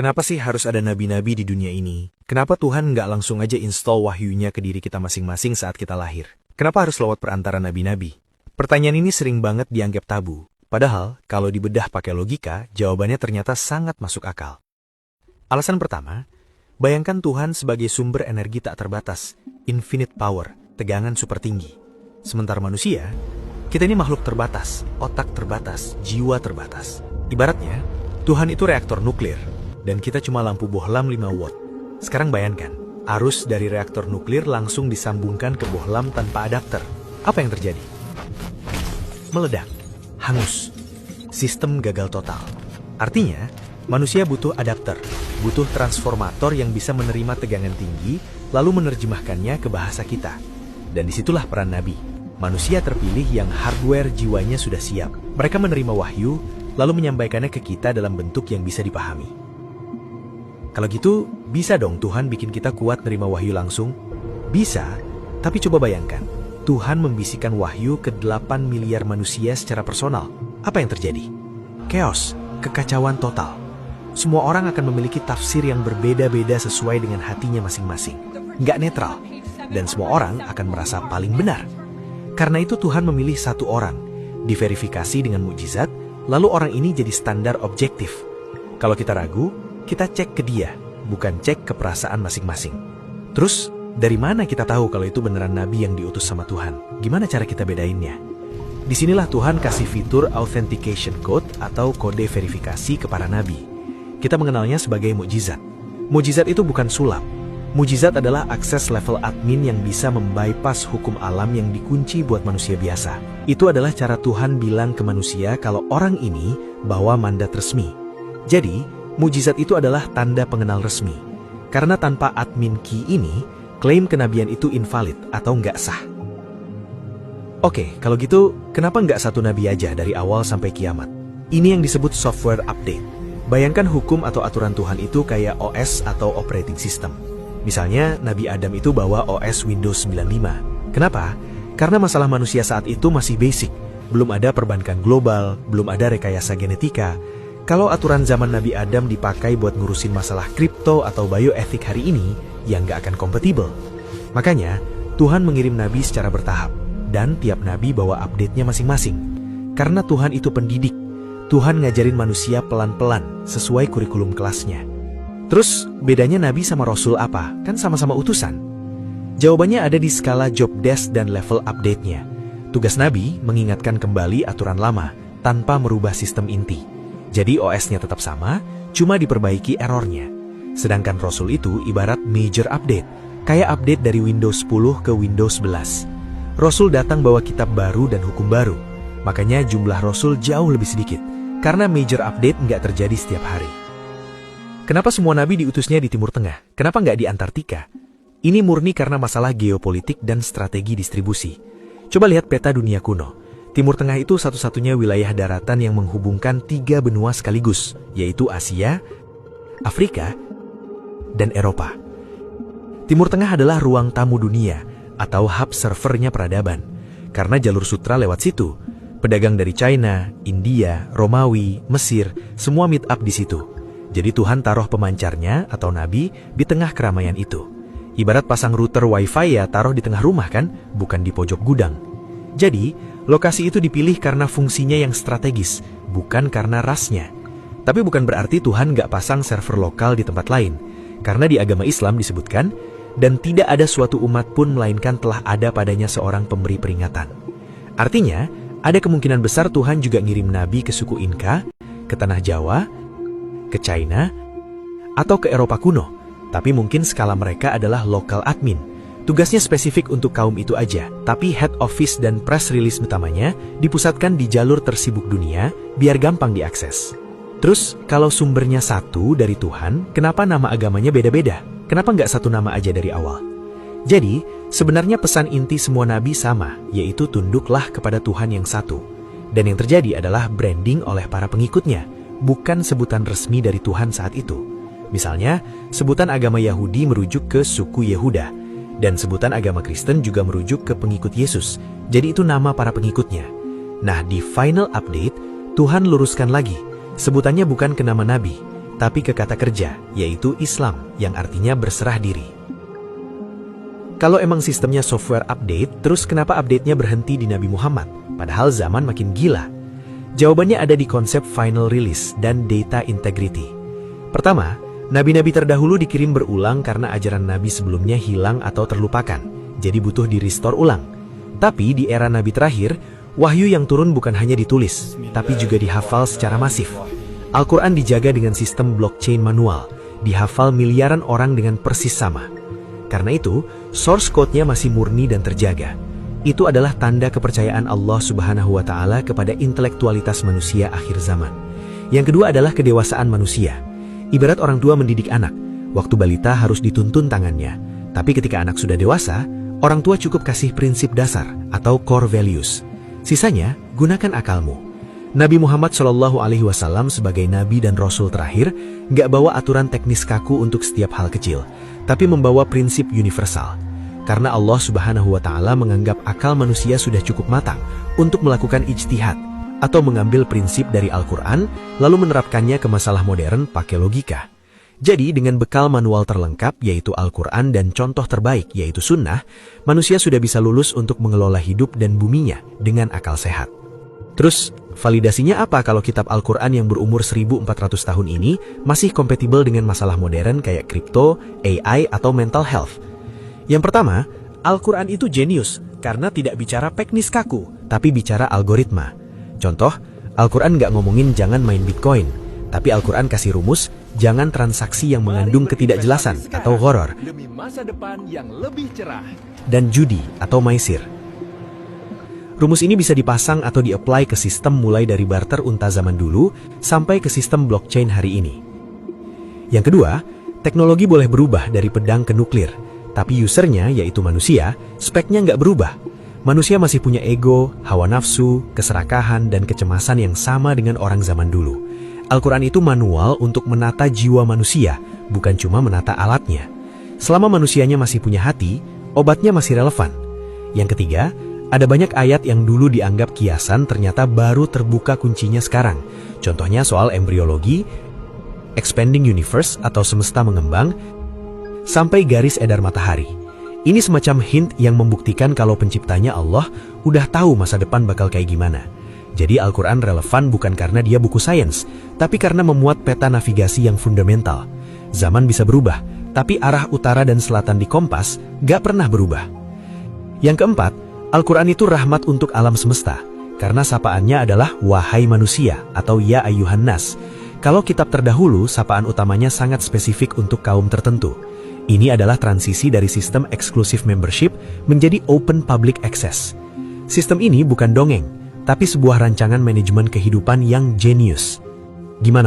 Kenapa sih harus ada nabi-nabi di dunia ini? Kenapa Tuhan nggak langsung aja install wahyunya ke diri kita masing-masing saat kita lahir? Kenapa harus lewat perantara nabi-nabi? Pertanyaan ini sering banget dianggap tabu. Padahal, kalau dibedah pakai logika, jawabannya ternyata sangat masuk akal. Alasan pertama, bayangkan Tuhan sebagai sumber energi tak terbatas, infinite power, tegangan super tinggi. Sementara manusia, kita ini makhluk terbatas, otak terbatas, jiwa terbatas. Ibaratnya, Tuhan itu reaktor nuklir, dan kita cuma lampu bohlam 5 watt. Sekarang bayangkan, arus dari reaktor nuklir langsung disambungkan ke bohlam tanpa adapter. Apa yang terjadi? Meledak, hangus, sistem gagal total. Artinya, manusia butuh adapter, butuh transformator yang bisa menerima tegangan tinggi, lalu menerjemahkannya ke bahasa kita. Dan disitulah peran Nabi. Manusia terpilih yang hardware jiwanya sudah siap. Mereka menerima wahyu, lalu menyampaikannya ke kita dalam bentuk yang bisa dipahami. Kalau gitu, bisa dong Tuhan bikin kita kuat nerima wahyu langsung? Bisa, tapi coba bayangkan, Tuhan membisikkan wahyu ke 8 miliar manusia secara personal. Apa yang terjadi? Chaos, kekacauan total. Semua orang akan memiliki tafsir yang berbeda-beda sesuai dengan hatinya masing-masing. Nggak netral, dan semua orang akan merasa paling benar. Karena itu Tuhan memilih satu orang, diverifikasi dengan mukjizat, lalu orang ini jadi standar objektif. Kalau kita ragu, kita cek ke dia, bukan cek ke perasaan masing-masing. Terus, dari mana kita tahu kalau itu beneran nabi yang diutus sama Tuhan? Gimana cara kita bedainnya? Disinilah Tuhan kasih fitur authentication code atau kode verifikasi ke para nabi. Kita mengenalnya sebagai mukjizat. Mukjizat itu bukan sulap. Mukjizat adalah akses level admin yang bisa membypass hukum alam yang dikunci buat manusia biasa. Itu adalah cara Tuhan bilang ke manusia kalau orang ini bawa mandat resmi. Jadi, mukjizat itu adalah tanda pengenal resmi. Karena tanpa admin key ini, klaim kenabian itu invalid atau nggak sah. Oke, kalau gitu, kenapa nggak satu nabi aja dari awal sampai kiamat? Ini yang disebut software update. Bayangkan hukum atau aturan Tuhan itu kayak OS atau operating system. Misalnya, Nabi Adam itu bawa OS Windows 95. Kenapa? Karena masalah manusia saat itu masih basic. Belum ada perbankan global, belum ada rekayasa genetika. Kalau aturan zaman Nabi Adam dipakai buat ngurusin masalah kripto atau bioetik hari ini, ya nggak akan kompatibel. Makanya, Tuhan mengirim Nabi secara bertahap. Dan tiap Nabi bawa update-nya masing-masing. Karena Tuhan itu pendidik. Tuhan ngajarin manusia pelan-pelan, sesuai kurikulum kelasnya. Terus, bedanya Nabi sama Rasul apa? Kan sama-sama utusan. Jawabannya ada di skala job desk dan level update-nya. Tugas Nabi mengingatkan kembali aturan lama, tanpa merubah sistem inti. Jadi OS-nya tetap sama, cuma diperbaiki errornya. Sedangkan Rasul itu ibarat major update, kayak update dari Windows 10 ke Windows 11. Rasul datang bawa kitab baru dan hukum baru. Makanya jumlah Rasul jauh lebih sedikit, karena major update nggak terjadi setiap hari. Kenapa semua nabi diutusnya di Timur Tengah? Kenapa nggak di Antartika? Ini murni karena masalah geopolitik dan strategi distribusi. Coba lihat peta dunia kuno. Timur Tengah itu satu-satunya wilayah daratan yang menghubungkan 3 benua sekaligus, yaitu Asia, Afrika, dan Eropa. Timur Tengah adalah ruang tamu dunia, atau hub servernya peradaban. Karena jalur sutra lewat situ, pedagang dari China, India, Romawi, Mesir, semua meet up di situ. Jadi Tuhan taruh pemancarnya atau nabi di tengah keramaian itu. Ibarat pasang router wifi ya taruh di tengah rumah kan, bukan di pojok gudang. Jadi, lokasi itu dipilih karena fungsinya yang strategis, bukan karena rasnya. Tapi bukan berarti Tuhan nggak pasang server lokal di tempat lain. Karena di agama Islam disebutkan, dan tidak ada suatu umat pun melainkan telah ada padanya seorang pemberi peringatan. Artinya, ada kemungkinan besar Tuhan juga ngirim nabi ke suku Inka, ke tanah Jawa, ke China, atau ke Eropa kuno. Tapi mungkin skala mereka adalah local admin. Tugasnya spesifik untuk kaum itu aja, tapi head office dan press release utamanya dipusatkan di jalur tersibuk dunia, biar gampang diakses. Terus, kalau sumbernya satu dari Tuhan, kenapa nama agamanya beda-beda? Kenapa nggak satu nama aja dari awal? Jadi, sebenarnya pesan inti semua nabi sama, yaitu tunduklah kepada Tuhan yang satu. Dan yang terjadi adalah branding oleh para pengikutnya, bukan sebutan resmi dari Tuhan saat itu. Misalnya, sebutan agama Yahudi merujuk ke suku Yehuda, dan sebutan agama Kristen juga merujuk ke pengikut Yesus. Jadi itu nama para pengikutnya. Nah, di final update, Tuhan luruskan lagi. Sebutannya bukan ke nama nabi, tapi ke kata kerja, yaitu Islam, yang artinya berserah diri. Kalau emang sistemnya software update, terus kenapa update-nya berhenti di Nabi Muhammad, padahal zaman makin gila? Jawabannya ada di konsep final release dan data integrity. Pertama, nabi-nabi terdahulu dikirim berulang karena ajaran nabi sebelumnya hilang atau terlupakan, jadi butuh di-restore ulang. Tapi di era nabi terakhir, wahyu yang turun bukan hanya ditulis, tapi juga dihafal secara masif. Al-Quran dijaga dengan sistem blockchain manual, dihafal miliaran orang dengan persis sama. Karena itu, source code-nya masih murni dan terjaga. Itu adalah tanda kepercayaan Allah Subhanahu wa Ta'ala kepada intelektualitas manusia akhir zaman. Yang kedua adalah kedewasaan manusia. Ibarat orang tua mendidik anak, waktu balita harus dituntun tangannya. Tapi ketika anak sudah dewasa, orang tua cukup kasih prinsip dasar atau core values. Sisanya, gunakan akalmu. Nabi Muhammad SAW sebagai nabi dan rasul terakhir nggak bawa aturan teknis kaku untuk setiap hal kecil, tapi membawa prinsip universal. Karena Allah Subhanahu wa Ta'ala menganggap akal manusia sudah cukup matang untuk melakukan ijtihad atau mengambil prinsip dari Al-Quran lalu menerapkannya ke masalah modern pakai logika. Jadi dengan bekal manual terlengkap yaitu Al-Quran dan contoh terbaik yaitu sunnah, manusia sudah bisa lulus untuk mengelola hidup dan buminya dengan akal sehat. Terus, validasinya apa kalau kitab Al-Quran yang berumur 1400 tahun ini masih kompatibel dengan masalah modern kayak kripto, AI, atau mental health? Yang pertama, Al-Quran itu jenius karena tidak bicara teknis kaku, tapi bicara algoritma. Contoh, Al-Quran nggak ngomongin jangan main Bitcoin, tapi Al-Quran kasih rumus, jangan transaksi yang mengandung ketidakjelasan atau horor, demi masa depan yang lebih cerah, dan judi atau maisir. Rumus ini bisa dipasang atau di-apply ke sistem mulai dari barter unta zaman dulu sampai ke sistem blockchain hari ini. Yang kedua, teknologi boleh berubah dari pedang ke nuklir, tapi usernya, yaitu manusia, speknya nggak berubah. Manusia masih punya ego, hawa nafsu, keserakahan, dan kecemasan yang sama dengan orang zaman dulu. Al-Quran itu manual untuk menata jiwa manusia, bukan cuma menata alatnya. Selama manusianya masih punya hati, obatnya masih relevan. Yang ketiga, ada banyak ayat yang dulu dianggap kiasan ternyata baru terbuka kuncinya sekarang. Contohnya soal embriologi, expanding universe atau semesta mengembang, sampai garis edar matahari. Ini semacam hint yang membuktikan kalau penciptanya Allah udah tahu masa depan bakal kayak gimana. Jadi Al-Quran relevan bukan karena dia buku sains, tapi karena memuat peta navigasi yang fundamental. Zaman bisa berubah, tapi arah utara dan selatan di kompas gak pernah berubah. Yang keempat, Al-Quran itu rahmat untuk alam semesta, karena sapaannya adalah wahai manusia atau ya ayyuhan nas. Kalau kitab terdahulu, sapaan utamanya sangat spesifik untuk kaum tertentu. Ini adalah transisi dari sistem exclusive membership menjadi open public access. Sistem ini bukan dongeng, tapi sebuah rancangan manajemen kehidupan yang jenius. Gimana